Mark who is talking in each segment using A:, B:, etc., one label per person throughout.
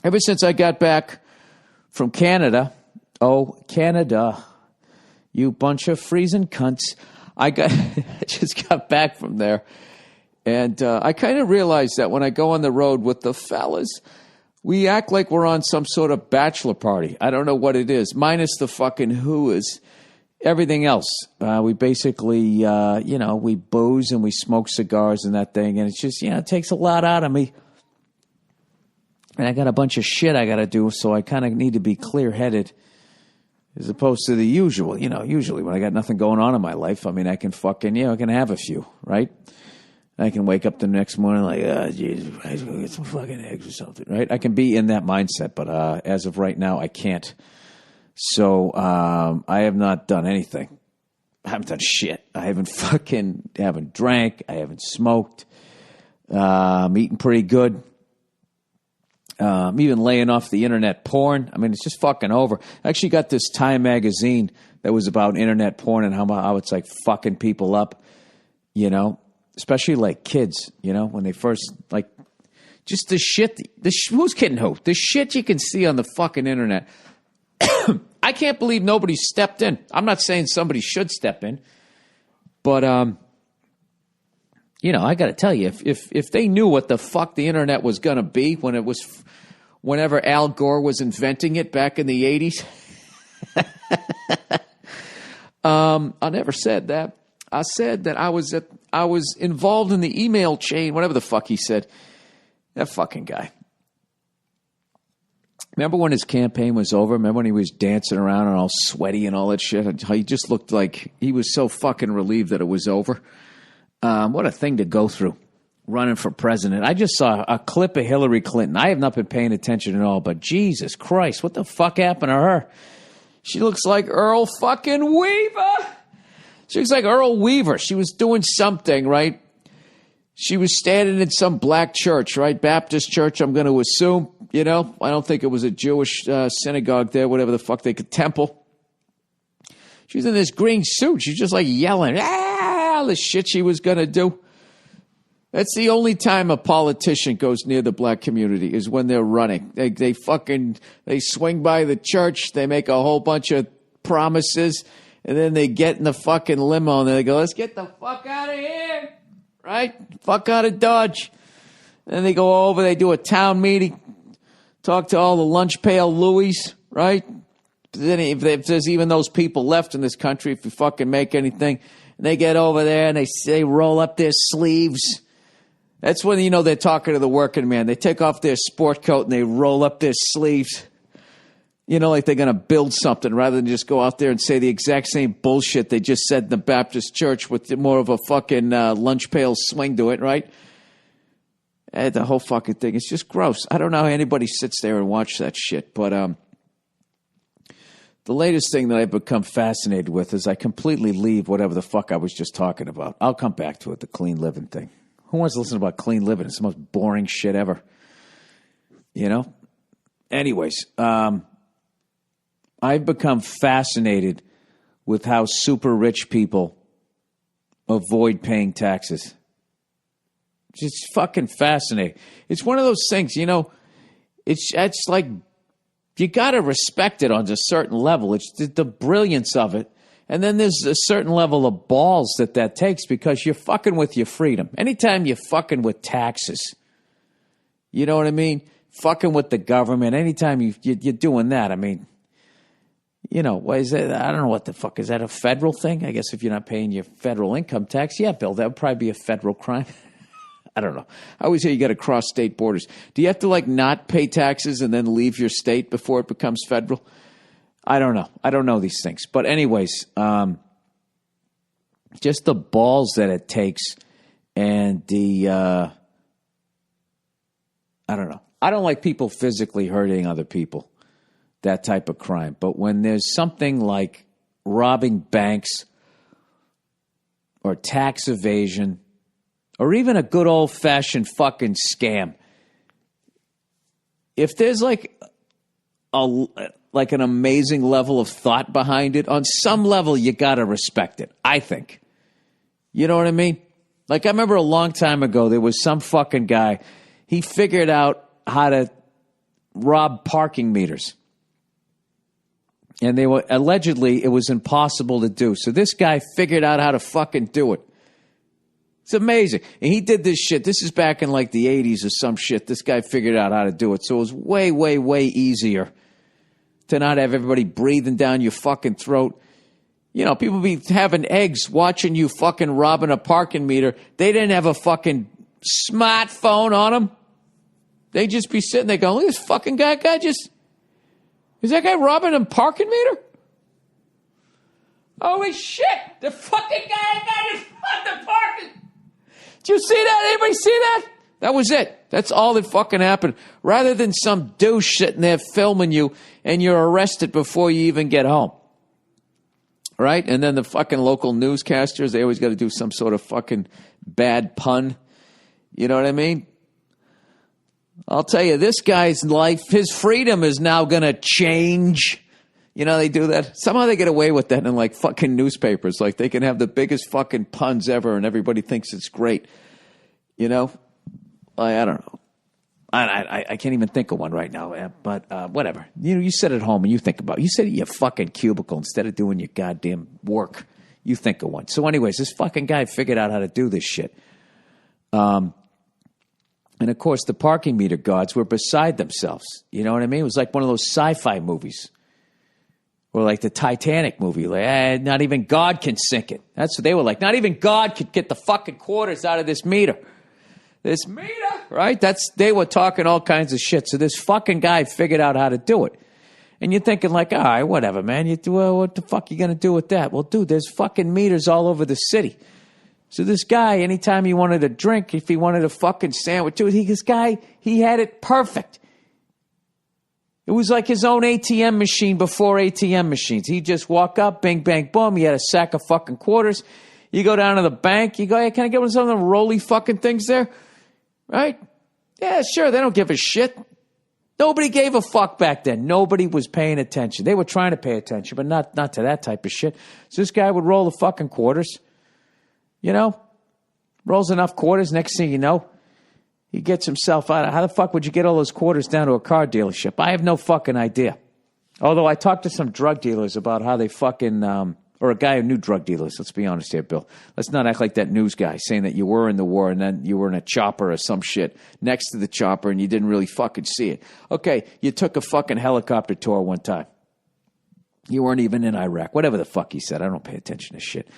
A: Ever since I got back from Canada, Canada, you bunch of freezing cunts. I just got back from there, and I kind of realized that when I go on the road with the fellas, we act like we're on some sort of bachelor party. I don't know what it is, minus the fucking whoas. Everything else, we basically, we booze and we smoke cigars and that thing, and it's just, it takes a lot out of me. And I got a bunch of shit I got to do, so I kind of need to be clear-headed as opposed to the usual. Usually when I got nothing going on in my life, I mean, I can fucking, I can have a few, right? I can wake up the next morning like, Jesus, I just go get some fucking eggs or something, right? I can be in that mindset, but as of right now, I can't. So I have not done anything. I haven't done shit. I haven't drank. I haven't smoked. I'm eating pretty good. I'm even laying off the internet porn. I mean, it's just fucking over. I actually got this Time magazine that was about internet porn and how it's like fucking people up, especially like kids, when they first, like, just the shit. Who's kidding who? The shit you can see on the fucking internet. I can't believe nobody stepped in. I'm not saying somebody should step in, but, I got to tell you, if they knew what the fuck the internet was going to be whenever Al Gore was inventing it back in the 80s, I never said that. I said that I was involved in the email chain, whatever the fuck he said. That fucking guy. Remember when his campaign was over? Remember when he was dancing around and all sweaty and all that shit? He just looked like he was so fucking relieved that it was over. What a thing to go through, running for president. I just saw a clip of Hillary Clinton. I have not been paying attention at all, but Jesus Christ, what the fuck happened to her? She looks like Earl fucking Weaver. She looks like Earl Weaver. She was doing something, right? She was standing in some black church, right? Baptist church, I'm going to assume. I don't think it was a Jewish synagogue there, whatever the fuck temple. She was in this green suit. She's just like yelling, the shit she was going to do. That's the only time a politician goes near the black community is when they're running. They swing by the church. They make a whole bunch of promises. And then they get in the fucking limo and they go, let's get the fuck out of here. Right? Fuck out of Dodge. Then they go over, they do a town meeting, talk to all the lunch pail Louis, right? Then if there's even those people left in this country, if you fucking make anything, and they get over there and they roll up their sleeves. That's when, they're talking to the working man. They take off their sport coat and they roll up their sleeves. Like they're going to build something rather than just go out there and say the exact same bullshit they just said in the Baptist church with more of a fucking lunch pail swing to it, right? And the whole fucking thing. It's just gross. I don't know how anybody sits there and watch that shit, but the latest thing that I've become fascinated with is I completely leave whatever the fuck I was just talking about. I'll come back to it, the clean living thing. Who wants to listen about clean living? It's the most boring shit ever. Anyways, I've become fascinated with how super rich people avoid paying taxes. It's fucking fascinating. It's one of those things, it's like you got to respect it on a certain level. It's the brilliance of it. And then there's a certain level of balls that takes because you're fucking with your freedom. Anytime you're fucking with taxes, you know what I mean? Fucking with the government. Anytime you're doing that, I mean, what is that? I don't know what the fuck. Is that a federal thing? I guess if you're not paying your federal income tax, yeah, Bill, that would probably be a federal crime. I don't know. I always hear you got to cross state borders. Do you have to not pay taxes and then leave your state before it becomes federal? I don't know. I don't know these things. But anyways, just the balls that it takes and the, I don't know. I don't like people physically hurting other people, that type of crime. But when there's something like robbing banks or tax evasion or even a good old-fashioned fucking scam, if there's an amazing level of thought behind it, on some level you got to respect it, I think. You know what I mean? I remember a long time ago there was some fucking guy, he figured out how to rob parking meters. And they were allegedly, it was impossible to do. So this guy figured out how to fucking do it. It's amazing. And he did this shit. This is back in like the 80s or some shit. This guy figured out how to do it. So it was way, way, way easier to not have everybody breathing down your fucking throat. You know, people be having eggs watching you fucking robbing a parking meter. They didn't have a fucking smartphone on them. They just be sitting there going, look at this fucking guy just... Is that guy robbing a parking meter? Holy shit! The fucking guy just fucking parking. Did you see that? Anybody see that? That was it. That's all that fucking happened. Rather than some douche sitting there filming you and you're arrested before you even get home. Right? And then the fucking local newscasters, they always got to do some sort of fucking bad pun. You know what I mean? I'll tell you, this guy's life, his freedom is now going to change. You know, they do that. Somehow they get away with that in like fucking newspapers. Like they can have the biggest fucking puns ever and everybody thinks it's great. You know? I don't know. I can't even think of one right now, but whatever. You sit at home and you think about it. You sit at your fucking cubicle instead of doing your goddamn work. You think of one. So anyways, this fucking guy figured out how to do this shit. And, of course, the parking meter guards were beside themselves. You know what I mean? It was like one of those sci-fi movies. Or like the Titanic movie. Like, not even God can sink it. That's what they were like. Not even God could get the fucking quarters out of this meter. This meter, right? They were talking all kinds of shit. So this fucking guy figured out how to do it. And you're thinking like, all right, whatever, man. What the fuck you going to do with that? Well, dude, there's fucking meters all over the city. So this guy, anytime he wanted a drink, if he wanted a fucking sandwich, dude, he had it perfect. It was like his own ATM machine before ATM machines. He'd just walk up, bing, bang, boom. He had a sack of fucking quarters. You go down to the bank. You go, hey, can I get one of some of them roly fucking things there? Right? Yeah, sure. They don't give a shit. Nobody gave a fuck back then. Nobody was paying attention. They were trying to pay attention, but not to that type of shit. So this guy would roll the fucking quarters. You know, rolls enough quarters. Next thing you know, he gets himself out. How the fuck would you get all those quarters down to a car dealership? I have no fucking idea. Although I talked to some drug dealers about how they fucking, or a guy who knew drug dealers. Let's be honest here, Bill. Let's not act like that news guy saying that you were in the war and then you were in a chopper or some shit next to the chopper and you didn't really fucking see it. Okay, you took a fucking helicopter tour one time. You weren't even in Iraq. Whatever the fuck he said. I don't pay attention to shit.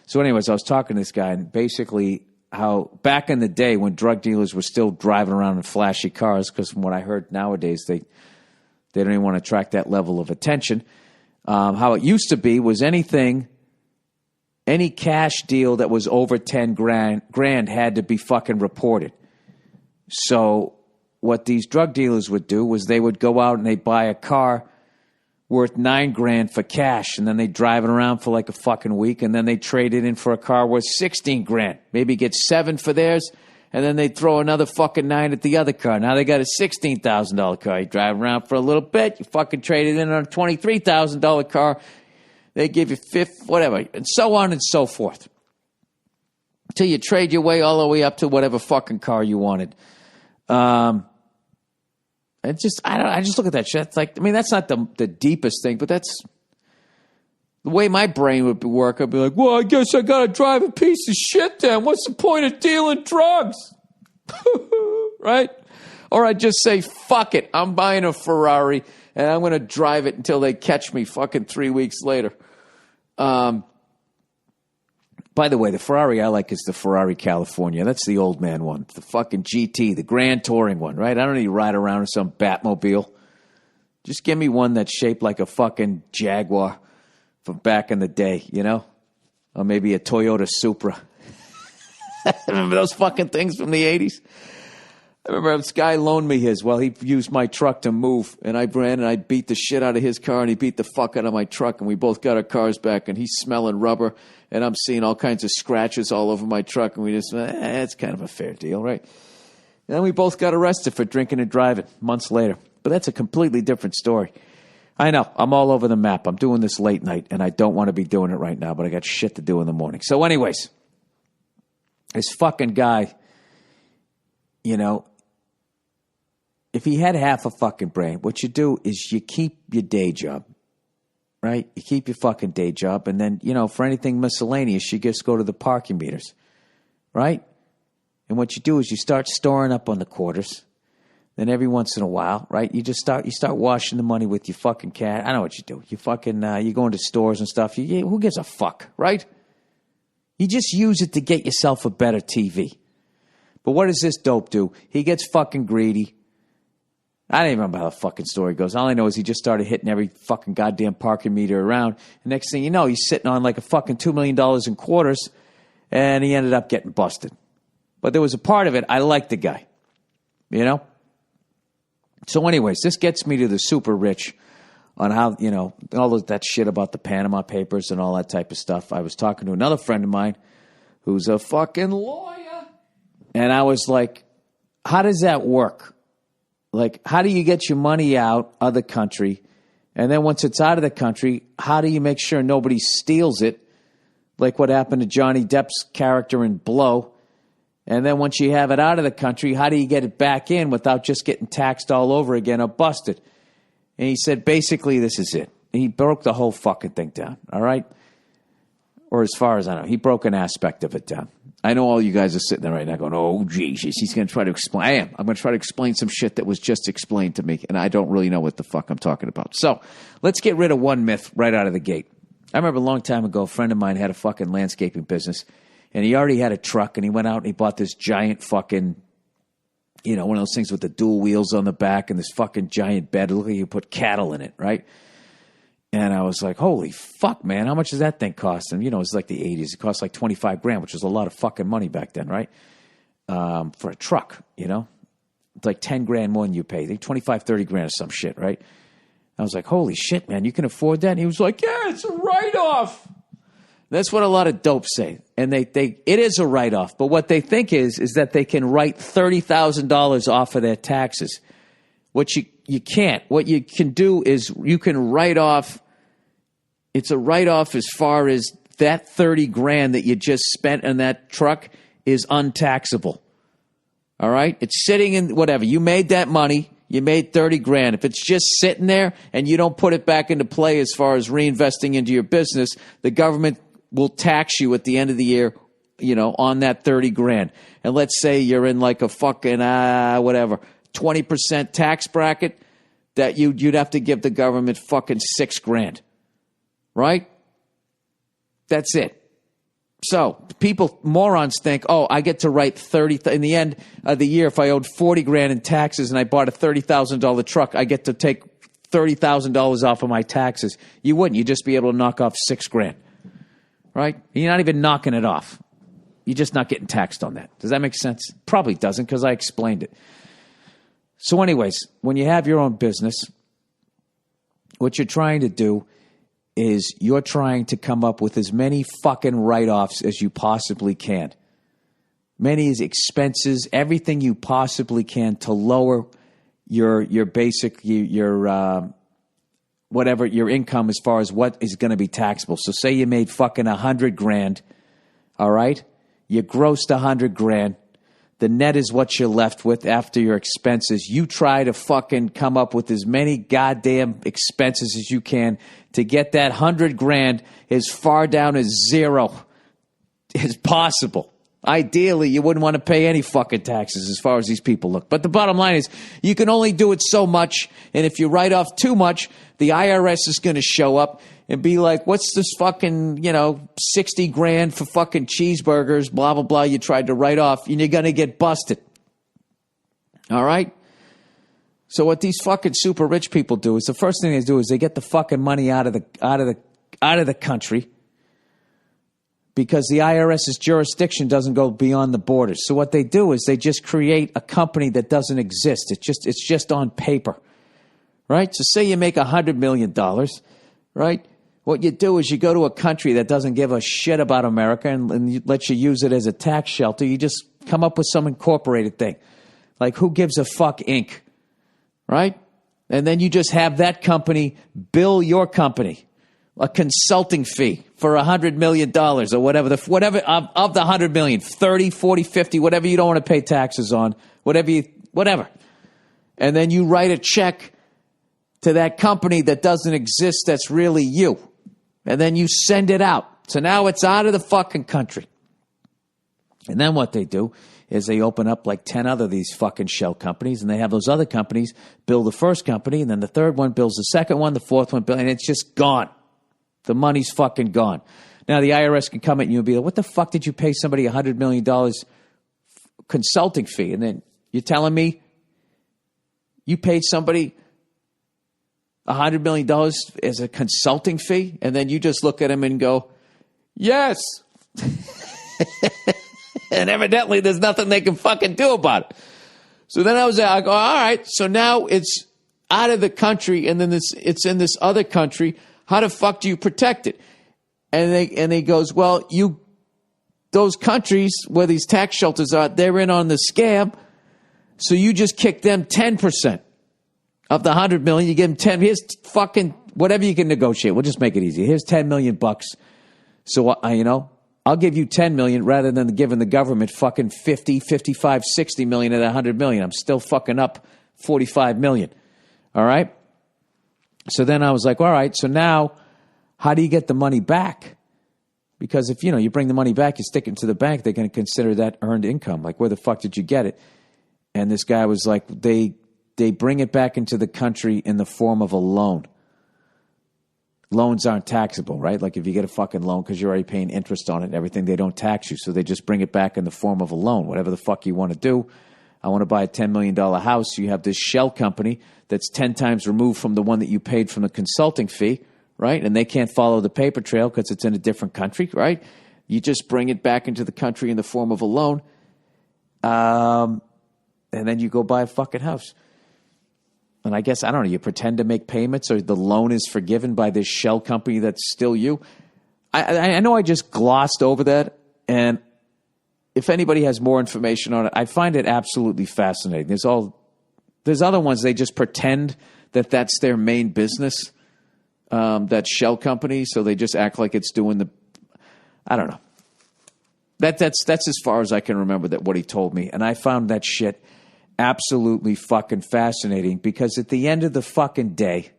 A: So anyways, I was talking to this guy and basically how back in the day when drug dealers were still driving around in flashy cars, because from what I heard nowadays, they don't even want to attract that level of attention. How it used to be was any cash deal that was over 10 grand had to be fucking reported. So what these drug dealers would do was they would go out and they'd buy a car worth $9 grand for cash, and then they drive it around for like a fucking week, and then they trade it in for a car worth 16 grand. Maybe get 7 for theirs, and then they throw another fucking 9 at the other car. Now they got a $16,000 car. You drive around for a little bit, you fucking trade it in on a $23,000 car. They give you whatever, and so on and so forth. Until you trade your way all the way up to whatever fucking car you wanted. I just look at that shit. It's like, I mean, that's not the deepest thing, but that's the way my brain would work. I'd be like, well, I guess I got to drive a piece of shit then. What's the point of dealing drugs? Right? Or I'd just say, fuck it. I'm buying a Ferrari and I'm going to drive it until they catch me fucking 3 weeks later. By the way, the Ferrari I like is the Ferrari California. That's the old man one. The fucking GT, the Grand Touring one, right? I don't need to ride around in some Batmobile. Just give me one that's shaped like a fucking Jaguar from back in the day, you know? Or maybe a Toyota Supra. Remember those fucking things from the 80s? I remember this guy loaned me his. Well, he used my truck to move, and I ran and I beat the shit out of his car, and he beat the fuck out of my truck, and we both got our cars back, and he's smelling rubber, and I'm seeing all kinds of scratches all over my truck, and we just, it's kind of a fair deal, right? And then we both got arrested for drinking and driving months later. But that's a completely different story. I know, I'm all over the map. I'm doing this late night, and I don't want to be doing it right now, but I got shit to do in the morning. So anyways, this fucking guy, you know, if he had half a fucking brain, what you do is you keep your day job, right? You keep your fucking day job, and then, for anything miscellaneous, you just go to the parking meters, right? And what you do is you start storing up on the quarters. Then every once in a while, right, you start washing the money with your fucking cat. I know what you do. You fucking, you go into stores and stuff. Who gives a fuck, right? You just use it to get yourself a better TV. But what does this dope do? He gets fucking greedy. I don't even remember how the fucking story goes. All I know is he just started hitting every fucking goddamn parking meter around. And next thing you know, he's sitting on like a fucking $2 million in quarters, and he ended up getting busted. But there was a part of it, I liked the guy, So anyways, this gets me to the super rich on how, all of that shit about the Panama Papers and all that type of stuff. I was talking to another friend of mine who's a fucking lawyer. And I was like, how does that work? Like, how do you get your money out of the country? And then once it's out of the country, how do you make sure nobody steals it? Like what happened to Johnny Depp's character in Blow. And then once you have it out of the country, how do you get it back in without just getting taxed all over again or busted? And he said, basically, this is it. And he broke the whole fucking thing down, all right? Or as far as I know, he broke an aspect of it down. I know all you guys are sitting there right now going, oh, Jesus, he's going to try to explain. I am. I'm going to try to explain some shit that was just explained to me, and I don't really know what the fuck I'm talking about. So let's get rid of one myth right out of the gate. I remember a long time ago, a friend of mine had a fucking landscaping business. And he already had a truck, and he went out and he bought this giant fucking, one of those things with the dual wheels on the back and this fucking giant bed. Look like you put cattle in it, right? And I was like, holy fuck, man, how much does that thing cost? And, it was like the 80s. It cost like $25,000, which was a lot of fucking money back then, right? For a truck, It's like $10,000 more than you pay. Like $25,000-$30,000 or some shit, right? I was like, holy shit, man, you can afford that? And he was like, yeah, it's a write-off. That's what a lot of dopes say. And it is a write-off. But what they think is that they can write $30,000 off of their taxes. What you can't. What you can do is you can write off. It's a write-off as far as that $30,000 that you just spent on that truck is untaxable. All right? It's sitting in whatever. You made that money. You made $30,000. If it's just sitting there and you don't put it back into play as far as reinvesting into your business, the government will tax you at the end of the year, on that $30,000. And let's say you're in like a fucking, 20% tax bracket, that you'd have to give the government fucking $6,000. Right? That's it. So morons think, I get to write 30, in the end of the year, if I owed $40,000 in taxes and I bought a $30,000 truck, I get to take $30,000 off of my taxes. You wouldn't. You'd just be able to knock off $6,000. Right? You're not even knocking it off. You're just not getting taxed on that. Does that make sense? Probably doesn't, because I explained it. So anyways, when you have your own business, what you're trying to do is you're trying to come up with as many fucking write-offs as you possibly can. Many expenses, everything you possibly can to lower your basic, whatever your income as far as what is going to be taxable. So say you made fucking $100,000, all right? You grossed $100,000. The net is what you're left with after your expenses. You try to fucking come up with as many goddamn expenses as you can to get that $100,000 as far down as zero as possible. Ideally, you wouldn't want to pay any fucking taxes as far as these people look. But the bottom line is you can only do it so much, and if you write off too much, the IRS is going to show up and be like, what's this fucking, $60,000 for fucking cheeseburgers, blah, blah, blah, you tried to write off, and you're going to get busted. All right? So what these fucking super rich people do is the first thing they do is they get the fucking money out of the country, because the IRS's jurisdiction doesn't go beyond the borders. So what they do is they just create a company that doesn't exist. It's just on paper, right? So say you make $100 million, right? What you do is you go to a country that doesn't give a shit about America and lets you use it as a tax shelter. You just come up with some incorporated thing, like Who Gives a Fuck Inc., right? And then you just have that company bill your company a consulting fee for $100 million or whatever, whatever of the $100 million, 30, 40, 50, whatever you don't want to pay taxes on, whatever. And then you write a check to that company that doesn't exist that's really you. And then you send it out. So now it's out of the fucking country. And then what they do is they open up like 10 other of these fucking shell companies, and they have those other companies build the first company, and then the third one builds the second one, the fourth one, and it's just gone. The money's fucking gone. Now the IRS can come at you and be like, what the fuck did you pay somebody $100 million consulting fee? And then you're telling me you paid somebody $100 million as a consulting fee? And then you just look at them and go, yes. And evidently there's nothing they can fucking do about it. So then I go, all right, so now it's out of the country, and then it's in this other country. How the fuck do you protect it? And he goes, well, those countries where these tax shelters are, they're in on the scam. So you just kick them 10% of the 100 million. You give them 10. Here's fucking whatever you can negotiate. We'll just make it easy. Here's $10 million bucks. So I'll give you 10 million rather than giving the government fucking 50, 55, 60 million at 100 million. I'm still fucking up 45 million. All right. So then I was like, all right, so now how do you get the money back? Because if, you bring the money back, you stick it to the bank, they're going to consider that earned income. Like, where the fuck did you get it? And this guy was like, they bring it back into the country in the form of a loan. Loans aren't taxable, right? Like if you get a fucking loan because you're already paying interest on it and everything, they don't tax you. So they just bring it back in the form of a loan, whatever the fuck you want to do. I want to buy a $10 million house. You have this shell company that's 10 times removed from the one that you paid from the consulting fee, right? And they can't follow the paper trail because it's in a different country, right? You just bring it back into the country in the form of a loan. And then you go buy a fucking house. And I guess, I don't know, you pretend to make payments or the loan is forgiven by this shell company that's still you. I know I just glossed over that, and if anybody has more information on it, I find it absolutely fascinating. There's other ones, they just pretend that that's their main business, that shell company, so they just act like it's doing I don't know. That's as far as I can remember that what he told me, and I found that shit absolutely fucking fascinating, because at the end of the fucking day,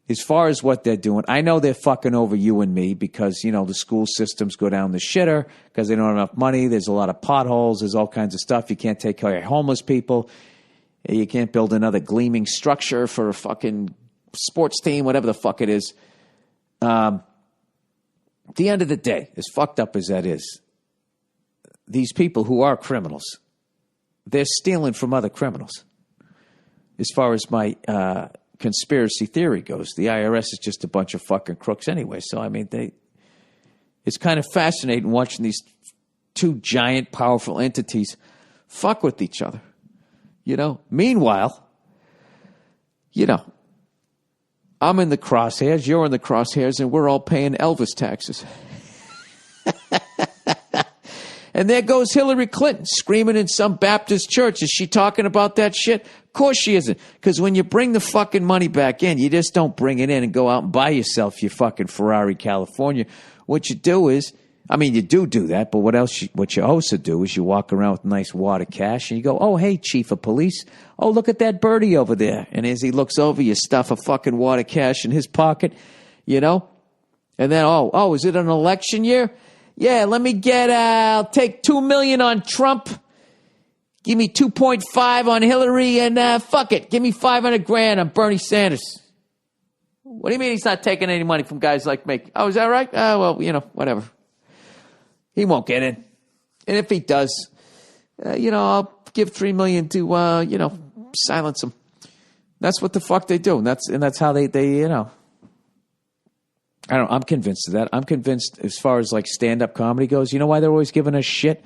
A: as far as what they're doing, I know they're fucking over you and me because, the school systems go down the shitter because they don't have enough money. There's a lot of potholes. There's all kinds of stuff. You can't take care of homeless people. You can't build another gleaming structure for a fucking sports team, whatever the fuck it is. At the end of the day, as fucked up as that is, these people who are criminals, they're stealing from other criminals. As far as my conspiracy theory goes, the IRS is just a bunch of fucking crooks anyway. So, I mean, it's kind of fascinating watching these two giant, powerful entities fuck with each other. Meanwhile, I'm in the crosshairs, you're in the crosshairs, and we're all paying Elvis taxes. And there goes Hillary Clinton screaming in some Baptist church. Is she talking about that shit? Of course she isn't. Because when you bring the fucking money back in, you just don't bring it in and go out and buy yourself your fucking Ferrari California. What you do is, you do that, but what you also do is you walk around with nice wad of cash and you go, oh, hey, chief of police. Oh, look at that birdie over there. And as he looks over, you stuff a fucking wad of cash in his pocket, And then, is it an election year? Yeah, I'll take $2 million on Trump. Give me 2.5 on Hillary, and fuck it. Give me $500,000 on Bernie Sanders. What do you mean he's not taking any money from guys like me? Oh, is that right? Well, whatever. He won't get in. And if he does, I'll give $3 million to, silence him. That's what the fuck they do. And that's how they I'm convinced of that. I'm convinced as far as like stand-up comedy goes, you know why they're always giving us shit?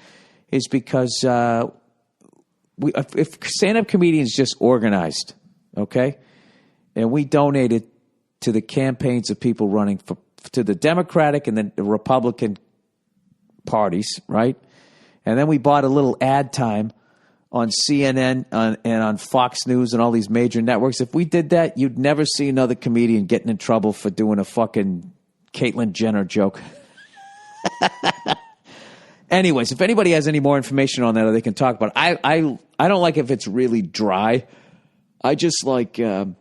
A: Is because if stand-up comedians just organized, okay, and we donated to the campaigns of people running to the Democratic and the Republican parties, right? And then we bought a little ad time on CNN and on Fox News and all these major networks. If we did that, you'd never see another comedian getting in trouble for doing a fucking Caitlyn Jenner joke. Anyways, if anybody has any more information on that, or they can talk about it. I don't like if it's really dry. I just like, I'm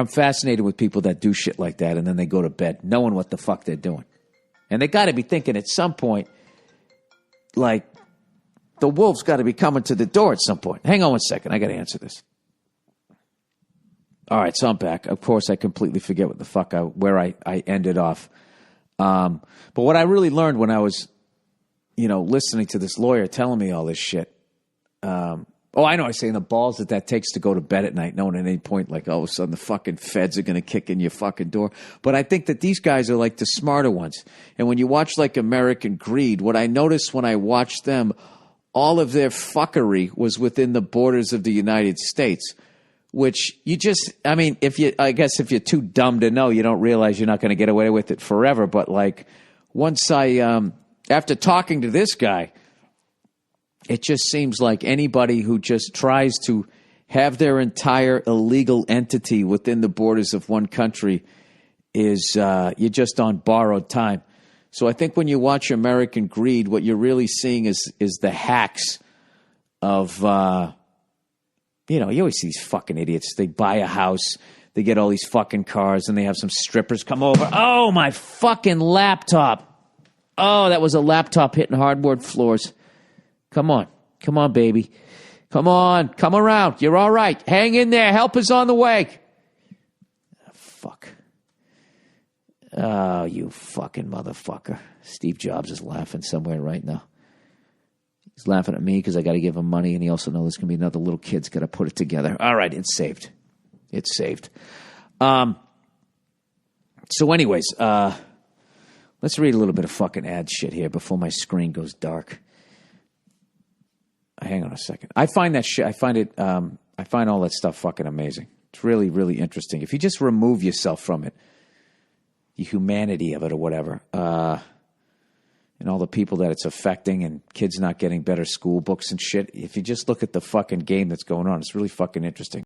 A: fascinated with people that do shit like that and then they go to bed knowing what the fuck they're doing. And they got to be thinking at some point, like, the wolf's got to be coming to the door at some point. Hang on one second. I got to answer this. All right, so I'm back. Of course, I completely forget what the fuck where I ended off. But what I really learned when I was, listening to this lawyer telling me all this shit. I know. I was saying the balls that takes to go to bed at night, knowing at any point, like, all of a sudden the fucking feds are going to kick in your fucking door. But I think that these guys are like the smarter ones. And when you watch like American Greed, what I noticed when I watched them, all of their fuckery was within the borders of the United States, which I guess if you're too dumb to know, you don't realize you're not going to get away with it forever. But like once after talking to this guy, it just seems like anybody who just tries to have their entire illegal entity within the borders of one country is you're just on borrowed time. So I think when you watch American Greed, what you're really seeing is the hacks of, you always see these fucking idiots. They buy a house, they get all these fucking cars, and they have some strippers come over. Oh, my fucking laptop. Oh, that was a laptop hitting hardwood floors. Come on, baby. Come on, come around. You're all right. Hang in there. Help is on the way. Oh, fuck. Oh, you fucking motherfucker. Steve Jobs is laughing somewhere right now. He's laughing at me because I got to give him money, and he also knows there's going to be another little kid's got to put it together. All right, it's saved. It's saved. So anyways, let's read a little bit of fucking ad shit here before my screen goes dark. Hang on a second. I find that shit, I find all that stuff fucking amazing. It's really, really interesting. If you just remove yourself from it, the humanity of it or whatever, and all the people that it's affecting and kids not getting better school books and shit, if you just look at the fucking game that's going on, it's really fucking interesting.